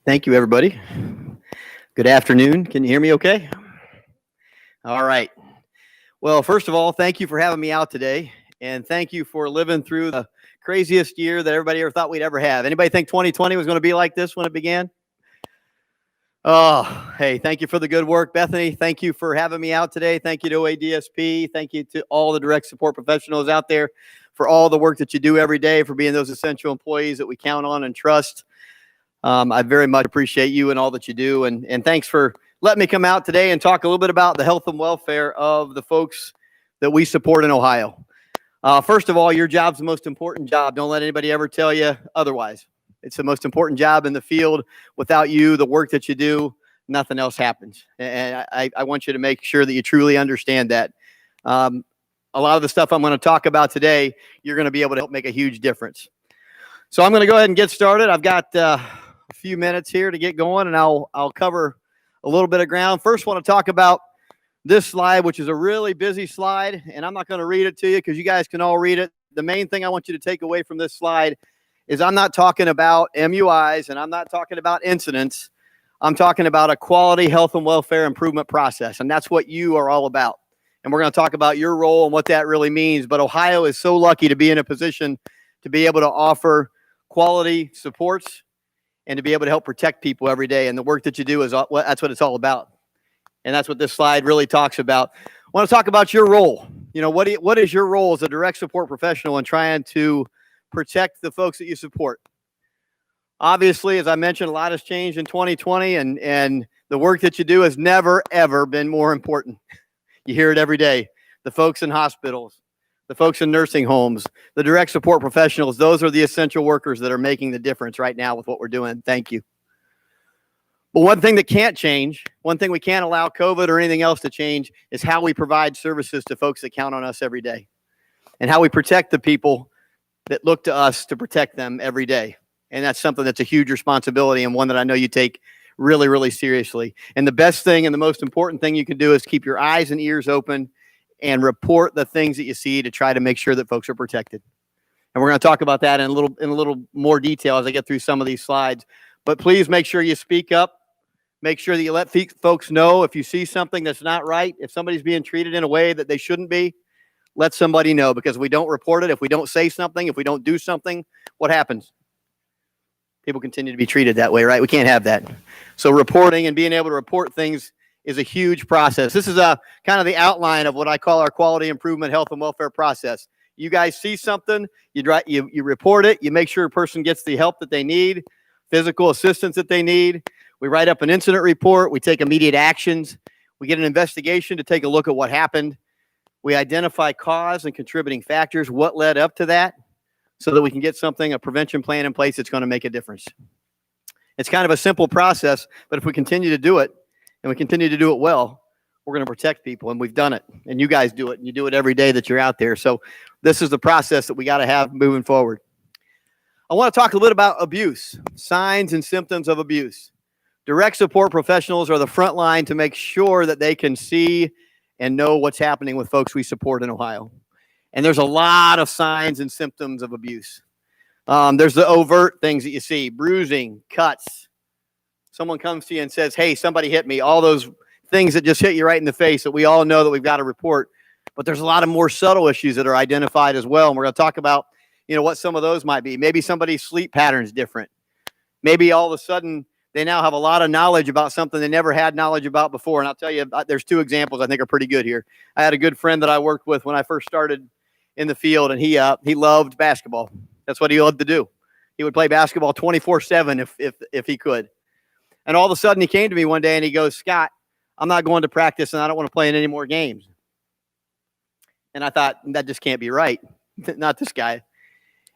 Thank you, everybody. Good afternoon. Can you hear me okay? All right. Well, first of all, thank you for having me out today. And thank you for living through the craziest year that everybody ever thought we'd ever have. Anybody think 2020 was going to be like this when it began? Oh, hey, thank you for the good work. Bethany, thank you for having me out today. Thank you to OADSP. Thank you to all the direct support professionals out there for all the work that you do every day, for being those essential employees that we count on and trust. I very much appreciate you and all that you do. And thanks for letting me come out today and talk a little bit about the health and welfare of the folks that we support in Ohio. First of all, your job's the most important job. Don't let anybody ever tell you otherwise. It's the most important job in the field. Without you, the work that you do, nothing else happens. And I want you to make sure that you truly understand that. A lot of the stuff I'm going to talk about today, you're going to be able to help make a huge difference. So I'm going to go ahead and get started. I've got a few minutes here to get going, and I'll cover a little bit of ground. First, want to talk about this slide, which is a really busy slide, and I'm not going to read it to you because you guys can all read it. The main thing I want you to take away from this slide is I'm not talking about MUIs, and I'm not talking about incidents. I'm talking about a quality health and welfare improvement process, and that's what you are all about. And we're going to talk about your role and what that really means. But Ohio is so lucky to be in a position to be able to offer quality supports and to be able to help protect people every day. And the work that you do is that's what it's all about. And that's what this slide really talks about. I want to talk about your role. You know, what is your role as a direct support professional in trying to protect the folks that you support? Obviously, as I mentioned, a lot has changed in 2020, and the work that you do has never, ever been more important. You hear it every day. The folks in hospitals, the folks in nursing homes, the direct support professionals, those are the essential workers that are making the difference right now with what we're doing. Thank you. But one thing that can't change, one thing we can't allow COVID or anything else to change, is how we provide services to folks that count on us every day, and how we protect the people that look to us to protect them every day. And that's something that's a huge responsibility, and one that I know you take really, really seriously. And the best thing and the most important thing you can do is keep your eyes and ears open and report the things that you see to try to make sure that folks are protected. And we're going to talk about that in a little more detail as I get through some of these slides. But please make sure you speak up. Make sure that you let folks know if you see something that's not right. If somebody's being treated in a way that they shouldn't be, let somebody know, because if we don't report it, if we don't say something, if we don't do something, what happens? People continue to be treated that way, right? We can't have that. So reporting and being able to report things is a huge process. This is a kind of the outline of what I call our quality improvement health and welfare process. You guys see something, you report it, you make sure a person gets the help that they need, physical assistance that they need. We write up an incident report, we take immediate actions, we get an investigation to take a look at what happened. We identify cause and contributing factors, what led up to that, so that we can get a prevention plan in place that's going to make a difference. It's kind of a simple process, but if we continue to do it, and we continue to do it well, we're going to protect people, and we've done it. And you guys do it, and you do it every day that you're out there. So this is the process that we got to have moving forward. I want to talk a little bit about abuse, signs and symptoms of abuse. Direct support professionals are the front line to make sure that they can see and know what's happening with folks we support in Ohio. And there's a lot of signs and symptoms of abuse. There's the overt things that you see: bruising, cuts. Someone comes to you and says, hey, somebody hit me. All those things that just hit you right in the face that we all know that we've got to report. But there's a lot of more subtle issues that are identified as well. And we're going to talk about, what some of those might be. Maybe somebody's sleep pattern's different. Maybe all of a sudden they now have a lot of knowledge about something they never had knowledge about before. And I'll tell you, there's two examples I think are pretty good here. I had a good friend that I worked with when I first started in the field, and he loved basketball. That's what he loved to do. He would play basketball 24/7 if he could. And all of a sudden he came to me one day and he goes, Scott, I'm not going to practice and I don't want to play in any more games. And I thought, that just can't be right. Not this guy.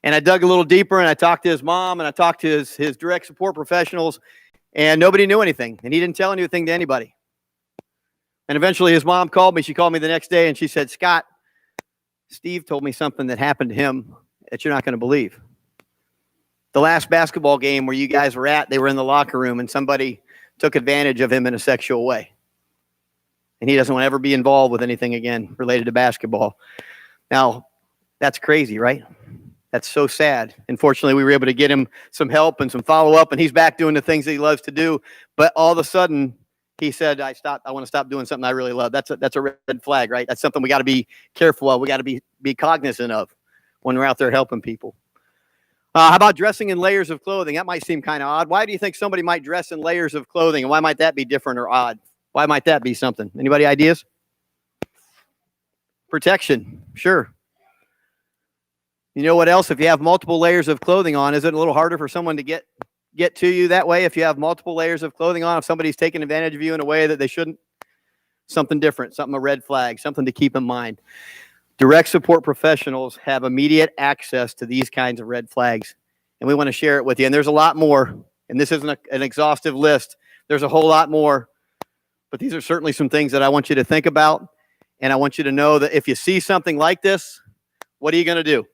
And I dug a little deeper, and I talked to his mom, and I talked to his direct support professionals, and nobody knew anything. And he didn't tell anything to anybody. And eventually his mom called me. She called me the next day and she said, Scott, Steve told me something that happened to him that you're not going to believe. The last basketball game where you guys were at, they were in the locker room and somebody took advantage of him in a sexual way. And he doesn't want to ever be involved with anything again related to basketball. Now, that's crazy, right? That's so sad. Unfortunately, we were able to get him some help and some follow-up, and he's back doing the things that he loves to do. But all of a sudden, he said, I want to stop doing something I really love. That's a red flag, right? That's something we got to be careful of. We got to be cognizant of when we're out there helping people. How about dressing in layers of clothing? That might seem kind of odd. Why do you think somebody might dress in layers of clothing? And why might that be different or odd? Why might that be something? Anybody ideas? Protection, sure. You know what else? If you have multiple layers of clothing on, is it a little harder for someone to get to you that way? If you have multiple layers of clothing on, if somebody's taking advantage of you in a way that they shouldn't, something different, something a red flag, something to keep in mind. Direct support professionals have immediate access to these kinds of red flags, and we want to share it with you. And there's a lot more, and this isn't an exhaustive list. There's a whole lot more, but these are certainly some things that I want you to think about, and I want you to know that if you see something like this, what are you going to do?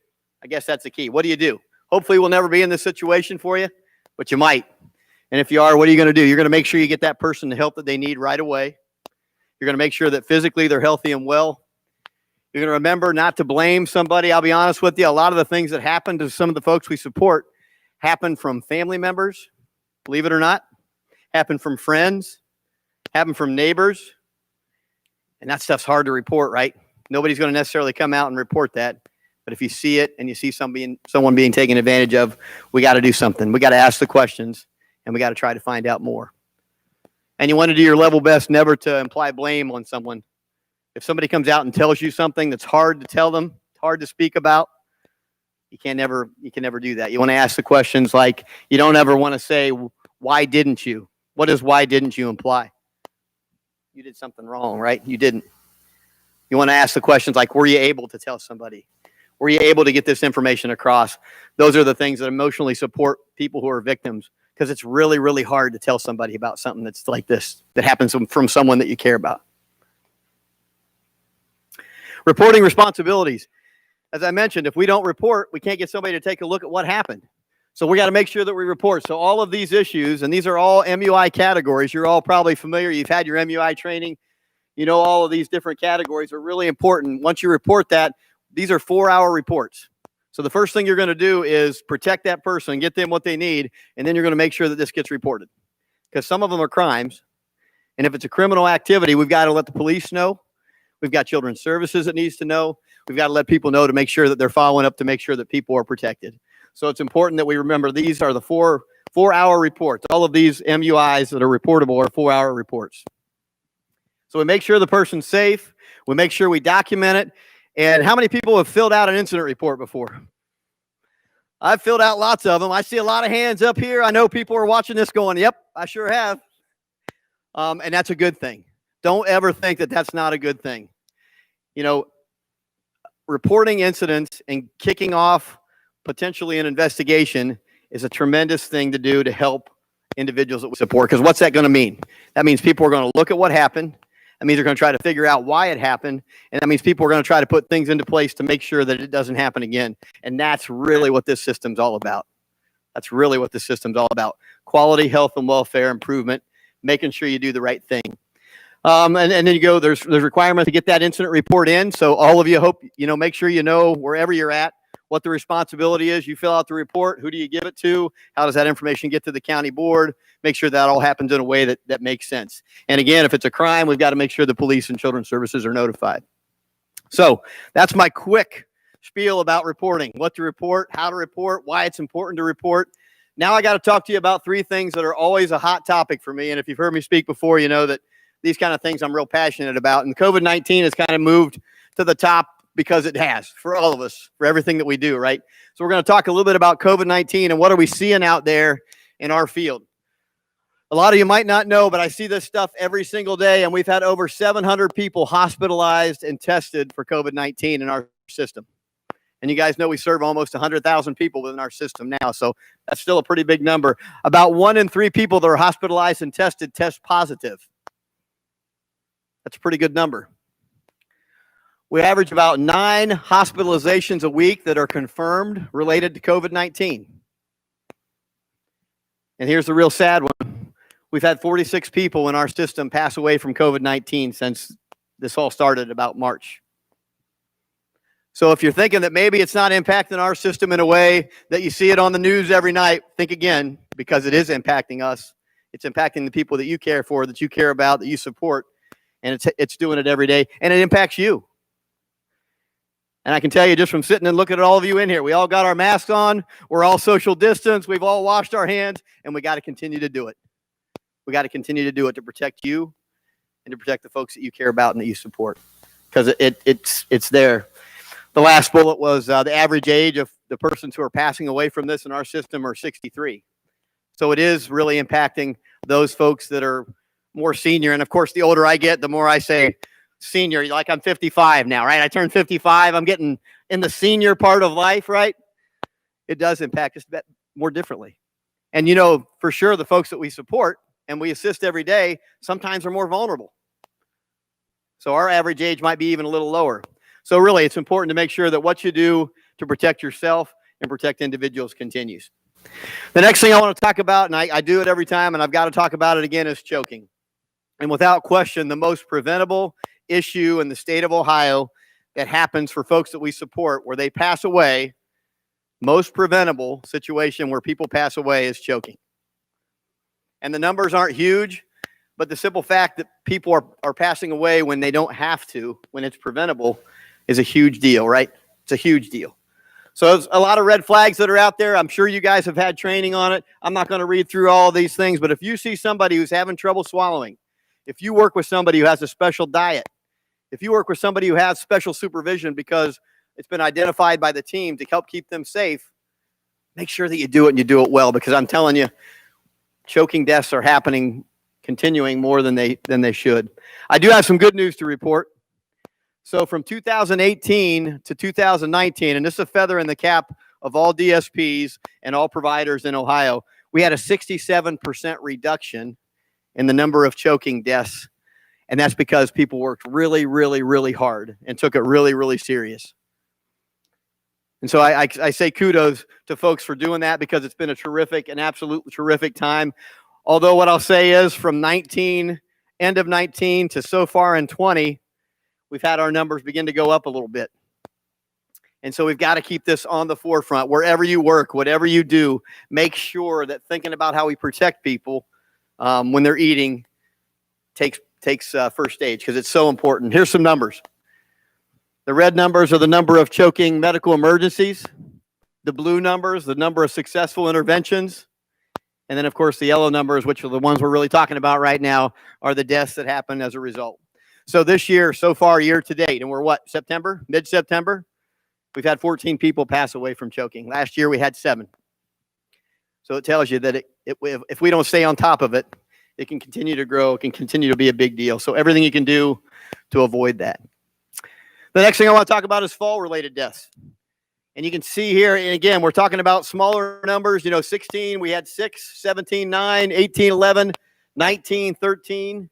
I guess that's the key. What do you do? Hopefully we'll never be in this situation for you, but you might. And if you are, what are you going to do? You're going to make sure you get that person the help that they need right away. You're going to make sure that physically they're healthy and well. You're going to remember not to blame somebody. I'll be honest with you. A lot of the things that happen to some of the folks we support happen from family members, believe it or not, happen from friends, happen from neighbors. And that stuff's hard to report, right? Nobody's going to necessarily come out and report that. But if you see it and you see someone being taken advantage of, we got to do something. We got to ask the questions, and we got to try to find out more. And you want to do your level best never to imply blame on someone. If somebody comes out and tells you something that's hard to tell them, hard to speak about, you can never do that. You want to ask the questions like, you don't ever want to say, why didn't you? What does why didn't you imply? You did something wrong, right? You didn't. You want to ask the questions like, were you able to tell somebody? Were you able to get this information across? Those are the things that emotionally support people who are victims, because it's really, really hard to tell somebody about something that's like this, that happens from someone that you care about. Reporting responsibilities. As I mentioned, if we don't report, we can't get somebody to take a look at what happened. So we got to make sure that we report. So all of these issues, and these are all MUI categories, you're all probably familiar. You've had your MUI training. You know all of these different categories are really important. Once you report that, these are 4-hour reports. So the first thing you're going to do is protect that person, get them what they need, and then you're going to make sure that this gets reported. Because some of them are crimes. And if it's a criminal activity, we've got to let the police know. We've got children's services that needs to know. We've got to let people know to make sure that they're following up to make sure that people are protected. So it's important that we remember these are the 4-hour reports. All of these MUIs that are reportable are 4-hour reports. So we make sure the person's safe. We make sure we document it. And how many people have filled out an incident report before? I've filled out lots of them. I see a lot of hands up here. I know people are watching this going, yep, I sure have. And that's a good thing. Don't ever think that that's not a good thing. You know, reporting incidents and kicking off potentially an investigation is a tremendous thing to do to help individuals that we support. Because what's that going to mean? That means people are going to look at what happened. That means they're going to try to figure out why it happened. And that means people are going to try to put things into place to make sure that it doesn't happen again. And that's really what this system's all about. That's really what this system's all about. Quality, health, and welfare improvement, making sure you do the right thing. And then you go, there's requirement to get that incident report in. So all of you make sure you know wherever you're at, what the responsibility is. You fill out the report. Who do you give it to? How does that information get to the county board? Make sure that all happens in a way that makes sense. And again, if it's a crime, we've got to make sure the police and children's services are notified. So that's my quick spiel about reporting, what to report, how to report, why it's important to report. Now I got to talk to you about 3 things that are always a hot topic for me. And if you've heard me speak before, you know that these kind of things I'm real passionate about. And COVID-19 has kind of moved to the top because it has for all of us, for everything that we do, right? So we're going to talk a little bit about COVID-19 and what are we seeing out there in our field. A lot of you might not know, but I see this stuff every single day, and we've had over 700 people hospitalized and tested for COVID-19 in our system. And you guys know we serve almost 100,000 people within our system now, so that's still a pretty big number. About 1 in 3 people that are hospitalized and tested test positive. That's a pretty good number. We average about 9 hospitalizations a week that are confirmed related to COVID-19. And here's the real sad one. We've had 46 people in our system pass away from COVID-19 since this all started about March. So if you're thinking that maybe it's not impacting our system in a way that you see it on the news every night, think again, because it is impacting us. It's impacting the people that you care for, that you care about, that you support, and it's doing it every day, and it impacts you. And I can tell you just from sitting and looking at all of you in here, we all got our masks on, we're all social distance, we've all washed our hands, and we got to continue to do it. We got to continue to do it to protect you and to protect the folks that you care about and that you support, because it's there. The last bullet was the average age of the persons who are passing away from this in our system are 63. So it is really impacting those folks that are more senior. And of course, the older I get, the more I say senior. Like I'm 55 now, right? I turned 55. I'm getting in the senior part of life, right? It does impact us more differently. And you know, for sure, the folks that we support and we assist every day sometimes are more vulnerable. So our average age might be even a little lower. So really, it's important to make sure that what you do to protect yourself and protect individuals continues. The next thing I want to talk about, and I do it every time, and I've got to talk about it again, is choking. And without question, the most preventable issue in the state of Ohio that happens for folks that we support where they pass away, most preventable situation where people pass away is choking. And the numbers aren't huge, but the simple fact that people are passing away when they don't have to, when it's preventable, is a huge deal, right? It's a huge deal. So there's a lot of red flags that are out there. I'm sure you guys have had training on it. I'm not going to read through all these things, but if you see somebody who's having trouble swallowing, if you work with somebody who has a special diet, if you work with somebody who has special supervision because it's been identified by the team to help keep them safe, make sure that you do it and you do it well, because I'm telling you, choking deaths are happening, continuing more than they should. I do have some good news to report. So from 2018 to 2019, and this is a feather in the cap of all DSPs and all providers in Ohio, we had a 67% reduction in the number of choking deaths. And that's because people worked really, really, really hard and took it really, really serious. And so I say kudos to folks for doing that, because it's been an absolutely terrific time. Although what I'll say is from end of 19 to so far in 20, we've had our numbers begin to go up a little bit. And so we've got to keep this on the forefront. Wherever you work, whatever you do, make sure that thinking about how we protect people when they're eating takes first stage, because it's so important. Here's some numbers. The red numbers are the number of choking medical emergencies. The blue numbers, the number of successful interventions. And then, of course, the yellow numbers, which are the ones we're really talking about right now, are the deaths that happen as a result. So this year, so far, year to date, and we're what, September? Mid-September? We've had 14 people pass away from choking. Last year, we had 7. So it tells you that if we don't stay on top of it, it can continue to grow. It can continue to be a big deal. So everything you can do to avoid that. The next thing I want to talk about is fall-related deaths. And you can see here, and again, we're talking about smaller numbers. 16, we had 6, 17, 9, 18, 11, 19, 13.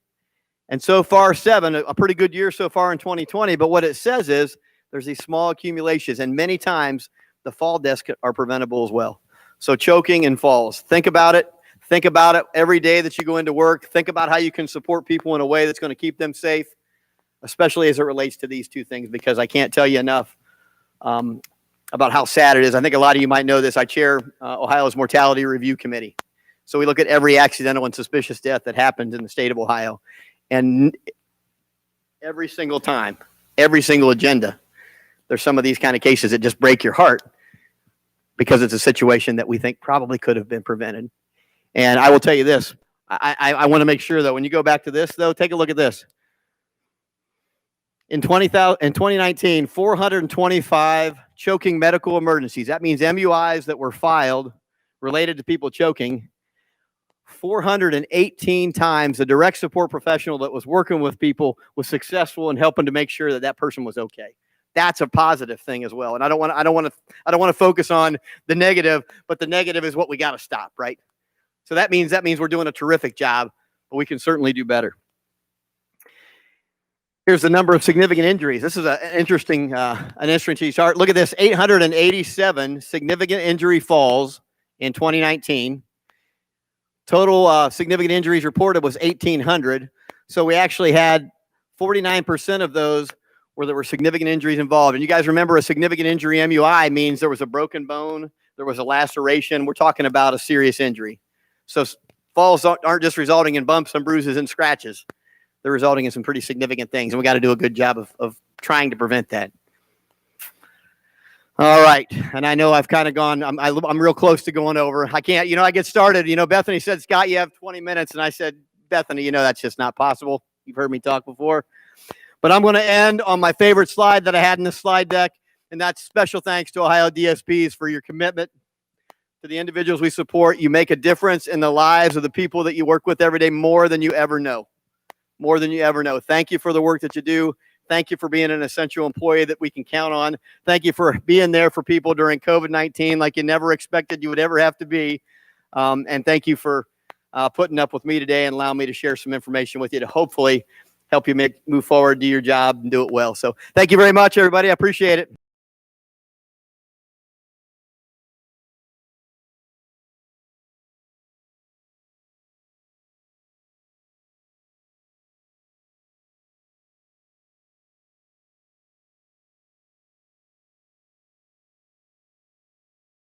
And so far, 7, a pretty good year so far in 2020. But what it says is there's these small accumulations, and many times the fall deaths are preventable as well. So choking and falls. Think about it. Think about it every day that you go into work. Think about how you can support people in a way that's going to keep them safe, especially as it relates to these two things, because I can't tell you enough about how sad it is. I think a lot of you might know this. I chair Ohio's Mortality Review Committee. So we look at every accidental and suspicious death that happens in the state of Ohio. And every single time, every single agenda, there's some of these kind of cases that just break your heart, because it's a situation that we think probably could have been prevented. And I will tell you this. I want to make sure that when you go back to this, though, take a look at this. In 2019, 425 choking medical emergencies. That means MUIs that were filed related to people choking. 418 times the direct support professional that was working with people was successful in helping to make sure that that person was okay. That's a positive thing as well. And I don't want to focus on the negative, but the negative is what we got to stop, right? So that means we're doing a terrific job, but we can certainly do better. Here's the number of significant injuries. This is an interesting chart. Look at this, 887 significant injury falls in 2019. Total significant injuries reported was 1,800. So we actually had 49% of those where there were significant injuries involved. And you guys remember a significant injury MUI means there was a broken bone, there was a laceration. We're talking about a serious injury. So falls aren't just resulting in bumps and bruises and scratches. They're resulting in some pretty significant things. And we got to do a good job of trying to prevent that. All right. And I know I've kind of gone, I'm real close to going over. I can't, I get started. Bethany said, Scott, you have 20 minutes. And I said, Bethany, that's just not possible. You've heard me talk before. But I'm going to end on my favorite slide that I had in this slide deck. And that's special thanks to Ohio DSPs for your commitment to the individuals we support. You make a difference in the lives of the people that you work with every day more than you ever know. More than you ever know. Thank you for the work that you do. Thank you for being an essential employee that we can count on. Thank you for being there for people during COVID-19 like you never expected you would ever have to be. And thank you for putting up with me today and allowing me to share some information with you to hopefully help you move forward, do your job, and do it well. So thank you very much, everybody. I appreciate it.